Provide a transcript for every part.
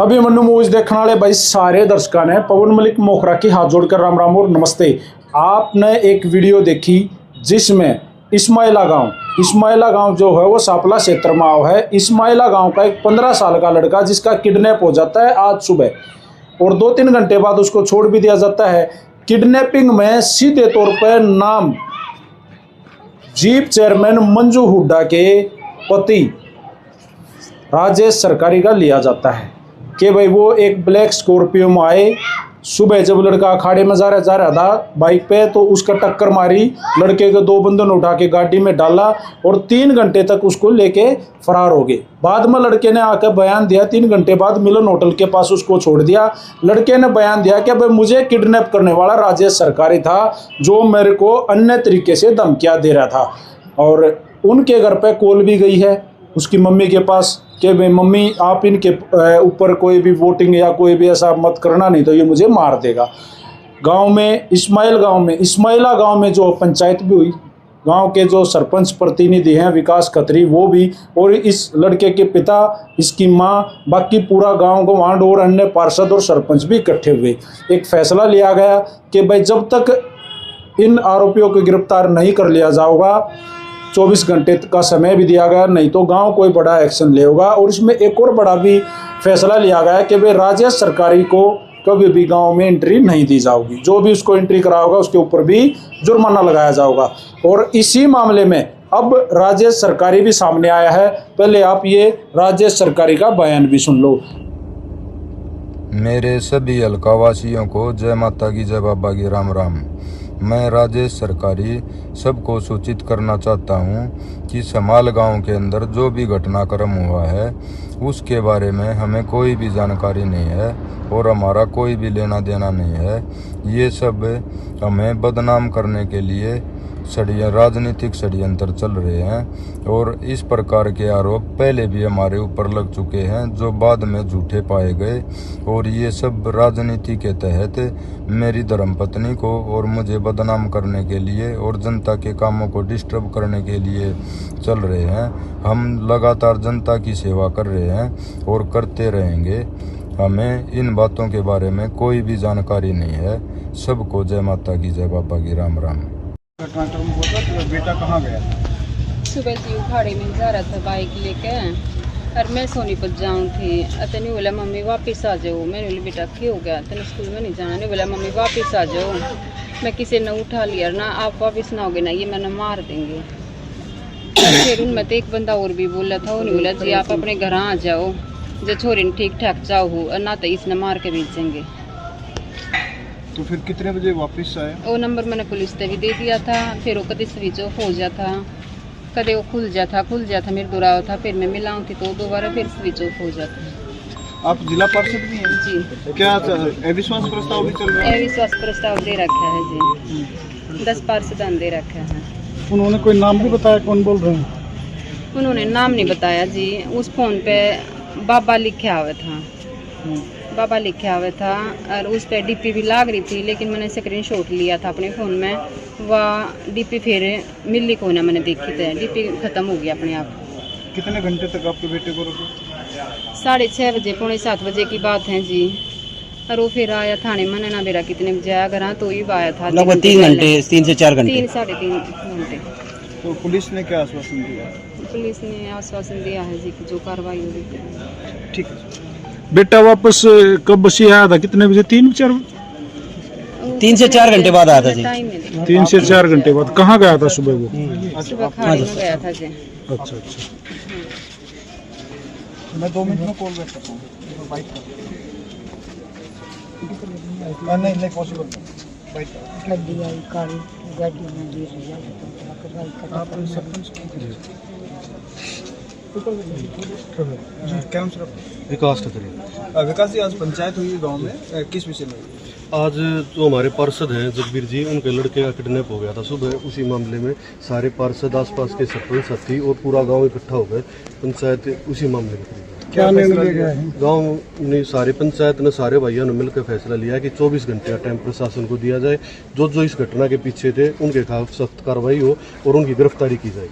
अभी मन्नू मूवीज देखने वाले भाई सारे दर्शकों ने पवन मलिक मोखरा की हाथ जोड़कर राम राम और नमस्ते। आपने एक वीडियो देखी जिसमें इस्माइला गांव जो है वो सापला क्षेत्र में है। इस्माइला गांव का एक 15 साल का लड़का जिसका किडनैप हो जाता है आज सुबह और 2-3 घंटे बाद उसको छोड़ भी दिया जाता है। किडनैपिंग में सीधे तौर पर नाम जीप चेयरमैन मंजू हुड्डा के पति राजेश सरकारी का लिया जाता है कि भाई वो एक ब्लैक स्कॉर्पियो में आए। सुबह जब लड़का अखाड़े में जा रहा था बाइक पे तो उसका टक्कर मारी, लड़के के 2 बंदों ने उठा के गाड़ी में डाला और 3 घंटे तक उसको लेके फरार हो गए। बाद में लड़के ने आकर बयान दिया, 3 घंटे बाद मिलन होटल के पास उसको छोड़ दिया। लड़के ने बयान दिया कि भाई मुझे किडनैप करने वाला राजेश सरकारी था जो मेरे को अन्य तरीके से धमकियाँ दे रहा था। और उनके घर पे कॉल भी गई है उसकी मम्मी के पास कि भाई मम्मी आप इनके ऊपर कोई भी वोटिंग या कोई भी ऐसा मत करना, नहीं तो ये मुझे मार देगा। गांव में इस्माइला गांव में जो पंचायत भी हुई, गांव के जो सरपंच प्रतिनिधि हैं विकास खत्री वो भी, और इस लड़के के पिता, इसकी माँ, बाकी पूरा गांव गंवांड और अन्य पार्षद और सरपंच भी इकट्ठे हुए। एक फैसला लिया गया कि भाई जब तक इन आरोपियों को गिरफ्तार नहीं कर लिया जाएगा 24 घंटे का समय भी दिया गया, नहीं तो गांव कोई बड़ा एक्शन लेगा। और इसमें एक और बड़ा भी फैसला लिया गया कि भाई राजेश सरकारी को कभी भी गांव में एंट्री नहीं दी जाएगी। जो भी उसको एंट्री कराओगा उसके ऊपर भी जुर्माना लगाया जाएगा। और इसी मामले में अब राजेश सरकारी भी सामने आया है। पहले आप ये राजेश सरकारी का बयान भी सुन लो। मेरे सभी हल्कावासियों को जय माता की, जय बाबा की, राम राम। मैं राजेश सरकारी सबको सूचित करना चाहता हूं कि समाल गांव के अंदर जो भी घटनाक्रम हुआ है उसके बारे में हमें कोई भी जानकारी नहीं है और हमारा कोई भी लेना देना नहीं है। ये सब हमें बदनाम करने के लिए राजनीतिक षड्यंत्र चल रहे हैं और इस प्रकार के आरोप पहले भी हमारे ऊपर लग चुके हैं जो बाद में झूठे पाए गए। और ये सब राजनीति के तहत मेरी धर्मपत्नी को और मुझे बदनाम करने के लिए और जनता के कामों को डिस्टर्ब करने के लिए चल रहे हैं। हम लगातार जनता की सेवा कर रहे हैं और करते रहेंगे। हमें इन बातों के बारे में कोई भी जानकारी नहीं है। सबको जय माता की, जय बाबा की, राम राम। घटनाक्रम हुआ था, बेटा कहाँ गया? सुबह से उखाड़े में जा रहा था बाइक लेके और मैं सोनीपत जाऊँ थी। नहीं बोला मम्मी वापस आ जाओ। मैंने बोला बेटा क्या हो गया, तेने स्कूल में नहीं जाना? नहीं बोला मम्मी वापस आ जाओ। मैं किसी ने उठा लिया ना, आप वापस ना होगे ना ये मैंने मार देंगे। फिर उनमें तो एक बंदा और भी बोला था, उन्हें बोला जी आप अपने घर आ जाओ, जो छोरी ने ठीक ठाक जाओ और ना तो इसने मार के भेजेंगे। तो फिर कितने बजे वापस आए? वो नंबर मैंने पुलिस से भी दे दिया था। फिर वो कभी स्विच ऑफ हो जाता, कदे वो खुल जाता मेरे दोहराव था। फिर मैं मिलाऊँ थी तो दोबारा फिर स्विच ऑफ हो जाता। आप जिला पार्षद भी हैं? जी। क्या अविश्वास प्रस्ताव भी चल रहा है? अविश्वास प्रस्ताव दे रखा है जी, 10 पार्षद दे रखा है। उन्होंने कोई नाम भी बताया कौन बोल रहे हैं? उन्होंने नाम नहीं बताया जी। उस फोन पे बाबा लिखा हुआ था, बाबा लिखा हुआ था और उस पर डीपी भी लाग रही थी, लेकिन मैंने स्क्रीनशॉट लिया था अपने फ़ोन में। वह डीपी फिर मिली को ना मैंने देखी थी, डीपी ख़त्म हो गया अपने आप। कितने घंटे तक आपके बेटे को रुके? 6:30 बजे, 6:45 बजे की बात है जी। और वो फिर आया थाने, मैंने ना बेरा कितने बजे आया घर, तो ही आया था लगभग 3 घंटे, 3 से 4 घंटे, 3 साढ़े 3 घंटे। तो पुलिस ने क्या आश्वासन दिया? पुलिस ने आश्वासन दिया है जी कि जो कार्रवाई होगी। ठीक है। बेटा वापस कब बसी आया था, कितने बजे? 3 से 4 घंटे बाद आया था जी। 3 से 4 घंटे बाद। कहाँ गया था सुबह वो? सुबह खाड़ी में गया था जी। अच्छा। मैं 2 मिनट में कॉल बैक करता हूँ। नहीं पॉसिबल। गड्डी आई, काली गाड़ी में गिर गया तो आप सरपंच विकास खत्री। विकास जी, आज पंचायत हुई गांव में, किस विषय में? आज जो हमारे पार्षद हैं जगबीर जी, उनके लड़के का किडनैप हो गया था सुबह। उसी मामले में सारे पार्षद, आसपास के सरपंच साथी और पूरा गांव इकट्ठा हो गए। पंचायत उसी मामले में क्या निर्णय लिया है? गांव ने, सारे पंचायत ने, सारे भाइयों ने मिलकर फैसला लिया कि 24 घंटे का टाइम प्रशासन को दिया जाए। जो इस घटना के पीछे थे उनके खिलाफ सख्त कार्रवाई हो और उनकी गिरफ्तारी की जाए।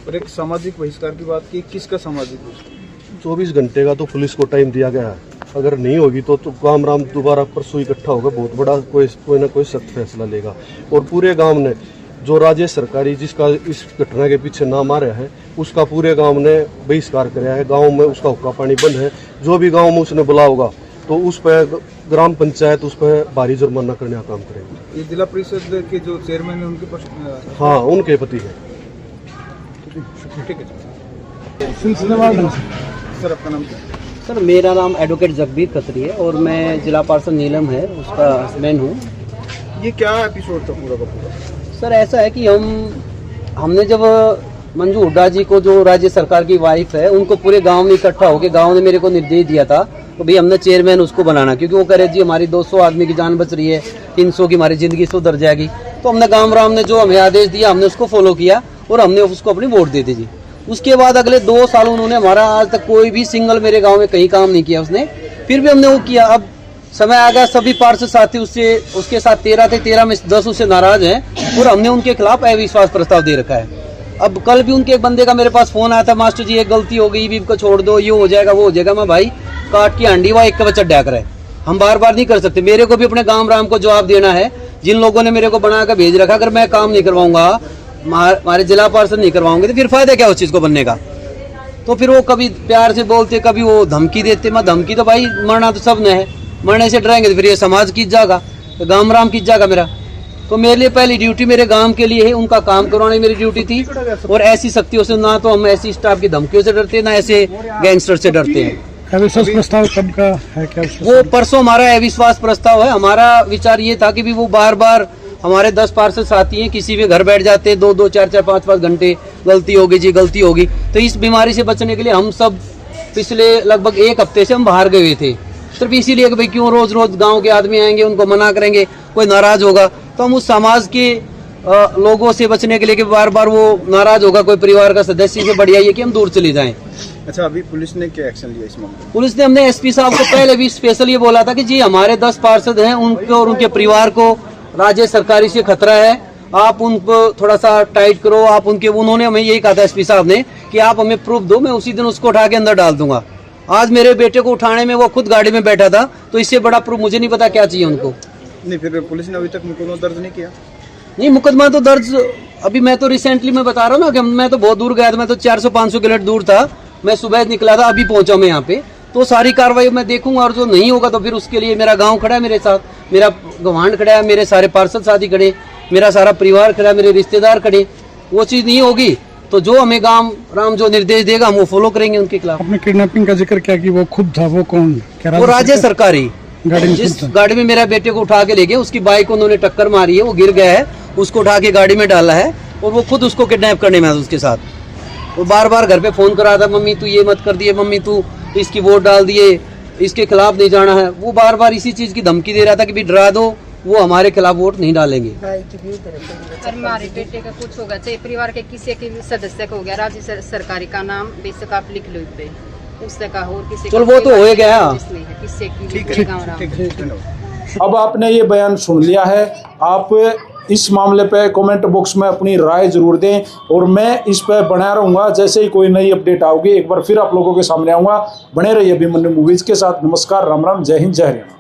और एक सामाजिक बहिष्कार की बात की, किसका सामाजिक बहिष्कार? 24 घंटे का तो पुलिस को टाइम दिया गया है। अगर नहीं होगी तो राम दोबारा परसों इकट्ठा होगा, बहुत बड़ा कोई ना कोई सख्त फैसला लेगा। और पूरे गांव ने जो राज्य सरकारी जिसका इस घटना के पीछे नाम आ रहा है उसका पूरे गांव ने बहिष्कार कराया है। गांव में उसका हुक्का पानी बंद है। जो भी गांव में उसने बुला होगा तो उस पर ग्राम पंचायत उस पर भारी जुर्माना करने का काम करेगी। ये जिला परिषद के जो चेयरमैन है उनके पास? हाँ, उनके पति है। ठीक है सर, आपका नाम क्या? सर मेरा नाम एडवोकेट जगबीर खत्री है और मैं जिला पार्षद नीलम है उसका हस्बैंड हूँ। ये क्या एपिसोड था पूरा का पूरा? सर ऐसा है कि हमने जब मंजू हुड्डा जी को जो राज्य सरकार की वाइफ है उनको पूरे गांव में इकट्ठा होकर गांव ने मेरे को निर्देश दिया था तो भाई हमने चेयरमैन उसको बनाना, क्योंकि वो कह रहे जी हमारी 200 आदमी की जान बच रही है, 300 की हमारी ज़िंदगी सुधर जाएगी। तो हमने गांव राम ने जो हमें आदेश दिया हमने उसको फॉलो किया और हमने उसको अपनी वोट दे दी जी। उसके बाद अगले 2 साल उन्होंने हमारा आज तक कोई भी सिंगल मेरे गाँव में कहीं काम नहीं किया उसने, फिर भी हमने वो किया। अब समय आ गया, सभी पार्षद साथी उसके साथ 13 थे, 13 में 10 उससे नाराज हैं और हमने उनके खिलाफ अविश्वास प्रस्ताव दे रखा है। अब कल भी उनके एक बंदे का मेरे पास फोन आया था, मास्टर जी एक गलती हो गई, ईबीब को छोड़ दो, ये हो जाएगा वो हो जाएगा। मैं भाई काट की हांडी वहाँ एक का बच्चा डाक रहा है, हम बार बार नहीं कर सकते। मेरे को भी अपने गांव राम को जवाब देना है। जिन लोगों ने मेरे को बना कर भेज रखा, अगर मैं काम नहीं करवाऊंगा, हमारे जिला पार्षद नहीं करवाऊंगे तो फिर फायदा क्या उस चीज को बनने का। तो फिर वो कभी प्यार से बोलते, कभी वो धमकी देते। मैं धमकी तो भाई मरना तो सब ने है, मरने से डरेंगे तो फिर ये समाज की जाएगा, तो गांव राम की जाएगा मेरा। तो मेरे लिए पहली ड्यूटी मेरे गांव के लिए है, उनका काम करवाना मेरी ड्यूटी थी। और ऐसी शक्तियों से ना तो हम ऐसी स्टाफ की धमकियों से डरते, ना ऐसे गैंगस्टर से डरते हैं। अविश्वास प्रस्ताव कब का है? क्या वो परसों हमारा अविश्वास प्रस्ताव है। हमारा विचार ये था कि भी वो बार बार हमारे 10 पार्षद साथी हैं, किसी भी घर बैठ जाते 2-2, 4-4, 5-5 घंटे, गलती होगी जी गलती होगी। तो इस बीमारी से बचने के लिए हम सब पिछले लगभग 1 हफ्ते से हम बाहर गए हुए थे, सिर्फ इसीलिए कि भाई क्यों रोज रोज गांव के आदमी आएंगे, उनको मना करेंगे, कोई नाराज होगा। तो हम उस समाज के लोगों से बचने के लिए कि बार बार वो नाराज होगा कोई परिवार का सदस्य, से बढ़िया ये कि हम दूर चले जाएं। अच्छा, अभी पुलिस ने क्या एक्शन लिया इस मामले में? पुलिस ने, हमने एसपी साहब को पहले भी स्पेशल ये बोला था कि जी हमारे 10 पार्षद हैं, उनको और उनके परिवार को राज्य सरकारी से खतरा है, आप उनको थोड़ा सा टाइट करो। आप उनके, उन्होंने हमें यही कहा था एसपी साहब ने कि आप हमें प्रूफ दो, मैं उसी दिन उसको उठा के अंदर डाल दूंगा। आज मेरे बेटे को उठाने में वो खुद गाड़ी में बैठा था, तो इससे बड़ा प्रूफ मुझे नहीं पता क्या चाहिए उनको। नहीं, फिर पुलिस ने अभी तक मुकदमा दर्ज नहीं किया? नहीं, मुकदमा तो दर्ज अभी मैं तो रिसेंटली मैं बता रहा हूँ ना कि मैं तो बहुत दूर गया था, मैं तो 400-500 किलोमीटर दूर था, मैं सुबह निकला था, अभी पहुंचा मैं यहाँ पे। तो सारी कार्रवाई मैं देखूंगा और जो नहीं होगा तो फिर उसके लिए मेरा गांव खड़ा है मेरे साथ, मेरा गवांड खड़ा है, मेरे सारे पार्षद साथी खड़े, मेरा सारा परिवार खड़ा है, मेरे रिश्तेदार खड़े। वो चीज नहीं होगी तो जो हमें गांव राम जो निर्देश देगा हम वो फॉलो करेंगे उनके खिलाफ। आपने किडनैपिंग का जिक्र किया कि वो खुद था, वो कौन? वो राज्य सरकारी गाड़ी में जिस गाड़ी में मेरा बेटे को उठा के ले गए, उसकी बाइक उन्होंने टक्कर मारी है, वो गिर गया है, उसको उठा के गाड़ी में डाला है और वो खुद उसको किडनैप करने में उसके साथ। वो बार बार घर पे फोन कर रहा था, मम्मी तू ये मत कर दिए, मम्मी तू इसकी वोट डाल दिए, इसके खिलाफ नहीं जाना है। वो बार बार इसी चीज की धमकी दे रहा था कि भी डरा दो, वो हमारे खिलाफ वोट नहीं डालेंगे। और हमारे बेटे का कुछ होगा, चाहे परिवार के किसी के सदस्य का हो गया, राज्य सरकारी का नाम बेशक आप लिख लो पे, उससे का और किसी चलो वो तो हो गया, किससे की गाँव राम। अब आपने ये बयान सुन लिया है, आप इस मामले पे कमेंट बॉक्स में अपनी राय जरूर दें और मैं इस पे बना रहूँगा। जैसे ही कोई नई अपडेट आओगी एक बार फिर आप लोगों के सामने आऊँगा। बने रहिए अभिमन्यु मूवीज़ के साथ। नमस्कार, राम राम, जय हिंद, जय हरियाणा।